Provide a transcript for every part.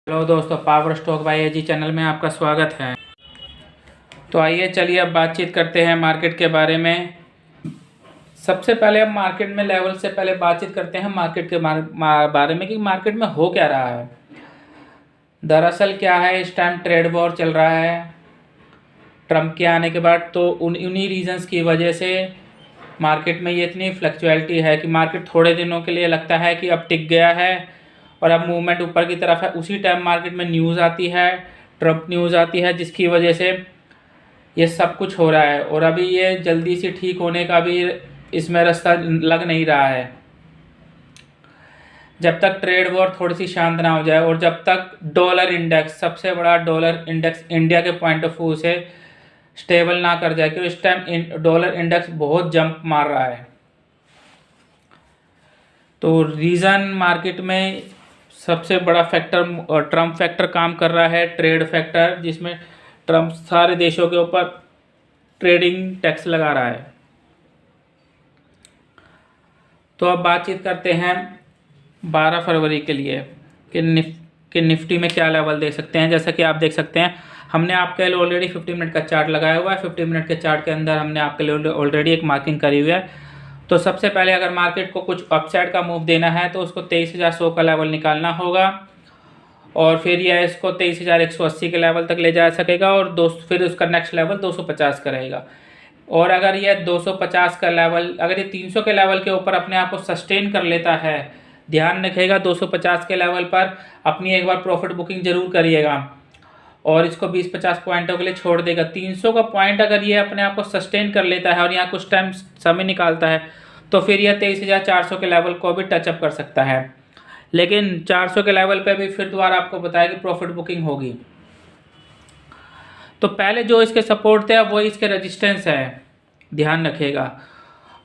Hello दोस्तों, power stock by AG channel में आपका स्वागत है। तो आइए चलिए अब बातचीत करते हैं मार्केट के बारे में। सबसे पहले अब मार्केट में लेवल से पहले बातचीत करते हैं मार्केट के बारे में कि मार्केट में हो क्या रहा है। दरअसल क्या है, इस टाइम ट्रेड वॉर चल रहा है ट्रम्प के आने के बाद। तो उन्हीं रीजंस की वजह से मार्केट में ये इतनी फ्लक्चुअलिटी है कि मार्केट थोड़े दिनों के लिए लगता है कि अब टिक गया है और अब मूवमेंट ऊपर की तरफ है। उसी टाइम मार्केट में न्यूज़ आती है, ट्रम्प न्यूज़ आती है, जिसकी वजह से ये सब कुछ हो रहा है। और अभी ये जल्दी से ठीक होने का भी इसमें रास्ता लग नहीं रहा है जब तक ट्रेड वॉर थोड़ी सी शांत ना हो जाए और जब तक डॉलर इंडेक्स, सबसे बड़ा डॉलर इंडेक्स इंडिया के पॉइंट ऑफ व्यू से स्टेबल ना कर जाए, क्योंकि इस टाइम डॉलर इंडेक्स बहुत जंप मार रहा है। तो रीज़न मार्केट में सबसे बड़ा फैक्टर ट्रम्प फैक्टर काम कर रहा है, ट्रेड फैक्टर, जिसमें ट्रम्प सारे देशों के ऊपर ट्रेडिंग टैक्स लगा रहा है। तो अब बातचीत करते हैं 12 फरवरी के लिए कि निफ्टी में क्या लेवल देख सकते हैं। जैसा कि आप देख सकते हैं, हमने आपके लिए ऑलरेडी 50 मिनट का चार्ट लगाया हुआ है। 50 मिनट के चार्ट के अंदर हमने आपके लिए ऑलरेडी एक मार्किंग करी हुई है। तो सबसे पहले अगर मार्केट को कुछ अपसाइड का मूव देना है तो उसको 23,100 का लेवल निकालना होगा और फिर यह इसको 23,180 के लेवल तक ले जा सकेगा और फिर उसका नेक्स्ट लेवल 250 का रहेगा। और अगर यह 250 का लेवल, अगर ये 300 के लेवल के ऊपर अपने आप को सस्टेन कर लेता है, ध्यान रखिएगा 250 के लेवल पर अपनी एक बार प्रॉफिट बुकिंग जरूर करिएगा और इसको 20-50 पॉइंटों के लिए छोड़ देगा। 300 का पॉइंट अगर ये अपने आप को सस्टेन कर लेता है और यहाँ कुछ टाइम समय निकालता है तो फिर यह 23,400 के लेवल को भी टचअप कर सकता है। लेकिन 400 के लेवल पे भी फिर दोबारा आपको बताया कि प्रॉफिट बुकिंग होगी। तो पहले जो इसके सपोर्ट थे वो इसके रेजिस्टेंस है, ध्यान रखिएगा।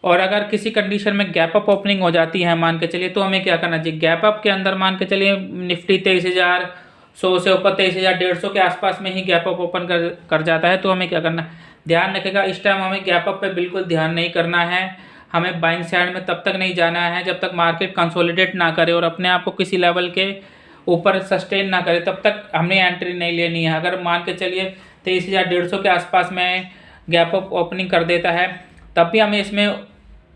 और अगर किसी कंडीशन में गैप अप ओपनिंग हो जाती है, मान के चलिए, तो हमें क्या करना चाहिए। गैप अप के अंदर मान के चलिए निफ्टी 23,100 से ऊपर 23,150 के आसपास में ही गैप अप ओपन कर जाता है, तो हमें क्या करना, ध्यान रखिएगा इस टाइम हमें गैप अप पे बिल्कुल ध्यान नहीं करना है। हमें बाइंग साइड में तब तक नहीं जाना है जब तक मार्केट कंसोलिडेट ना करे और अपने आप को किसी लेवल के ऊपर सस्टेन ना करे, तब तक हमने एंट्री नहीं लेनी है। अगर मान के चलिए 23,150 के आसपास में गैप अप ओपनिंग कर देता है तब भी हमें इसमें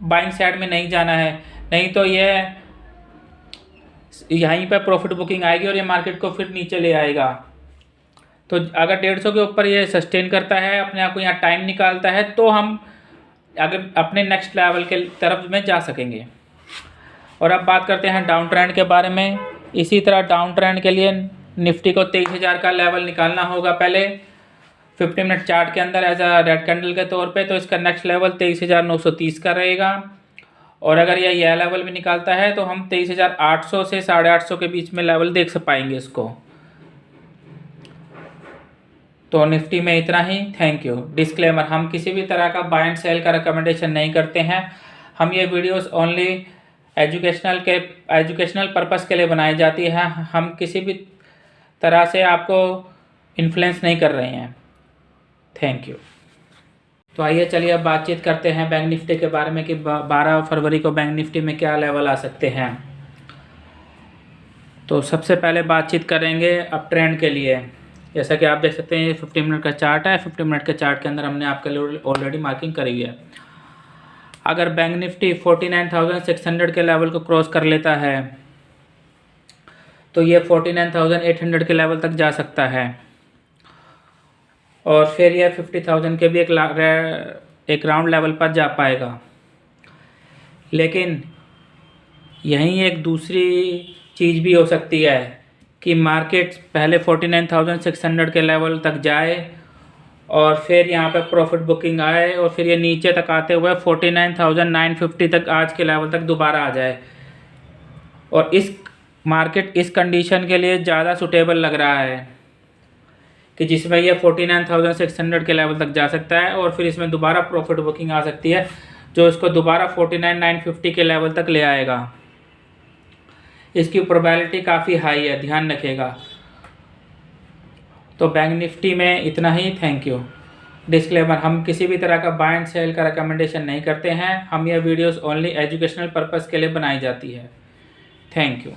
बाइंग साइड में नहीं जाना है, नहीं तो यह यहीं पर प्रॉफिट बुकिंग आएगी और ये मार्केट को फिर नीचे ले आएगा। तो अगर 150 के ऊपर ये सस्टेन करता है, अपने आप को यहाँ टाइम निकालता है, तो हम अगर अपने नेक्स्ट लेवल के तरफ में जा सकेंगे। और अब बात करते हैं डाउन ट्रेंड के बारे में। इसी तरह डाउन ट्रेंड के लिए निफ्टी को 23,000 का लेवल निकालना होगा पहले 50 मिनट चार्ट के अंदर एज अ रेड कैंडल के तौर पे। तो इसका नेक्स्ट लेवल 23,930 का रहेगा और अगर यह लेवल भी निकालता है तो हम 23,800 से 850 के बीच में लेवल देख पाएंगे इसको। तो निफ्टी में इतना ही। Thank you. डिस्क्लेमर, हम किसी भी तरह का बाय एंड सेल का रिकमेंडेशन नहीं करते हैं। हम ये वीडियोस ओनली एजुकेशनल पर्पस के लिए बनाई जाती है। हम किसी भी तरह से आपको इन्फ्लुएंस नहीं कर रहे हैं। Thank you. तो आइए चलिए अब बातचीत करते हैं बैंक निफ्टी के बारे में कि 12 फरवरी को बैंक निफ्टी में क्या लेवल आ सकते हैं। तो सबसे पहले बातचीत करेंगे अप ट्रेंड के लिए। जैसा कि आप देख सकते हैं ये 50 मिनट का चार्ट है। 50 मिनट के चार्ट के अंदर हमने आपके लिए ऑलरेडी मार्किंग करी हुई है। अगर बैंक निफ्टी 49,600 के लेवल को क्रॉस कर लेता है तो ये 49,800 के लेवल तक जा सकता है और फिर यह 50,000 के भी एक राउंड लेवल पर जा पाएगा। लेकिन यहीं एक दूसरी चीज़ भी हो सकती है कि मार्केट पहले 49,600 के लेवल तक जाए और फिर यहाँ पे प्रॉफिट बुकिंग आए और फिर ये नीचे तक आते हुए 49,950 तक आज के लेवल तक दोबारा आ जाए। और इस मार्केट इस कंडीशन के लिए ज़्यादा सूटेबल लग रहा है कि जिसमें ये 49,600 के लेवल तक जा सकता है और फिर इसमें दोबारा प्रॉफिट बुकिंग आ सकती है जो इसको दोबारा 49,950 के लेवल तक ले आएगा। इसकी प्रोबेबिलिटी काफ़ी हाई है, ध्यान रखिएगा। तो बैंक निफ्टी में इतना ही। Thank you. डिस्क्लेमर, हम किसी भी तरह का बाय एंड सेल का रिकमेंडेशन नहीं करते हैं। हम यह वीडियोस ओनली एजुकेशनल पर्पस के लिए बनाई जाती है। Thank you.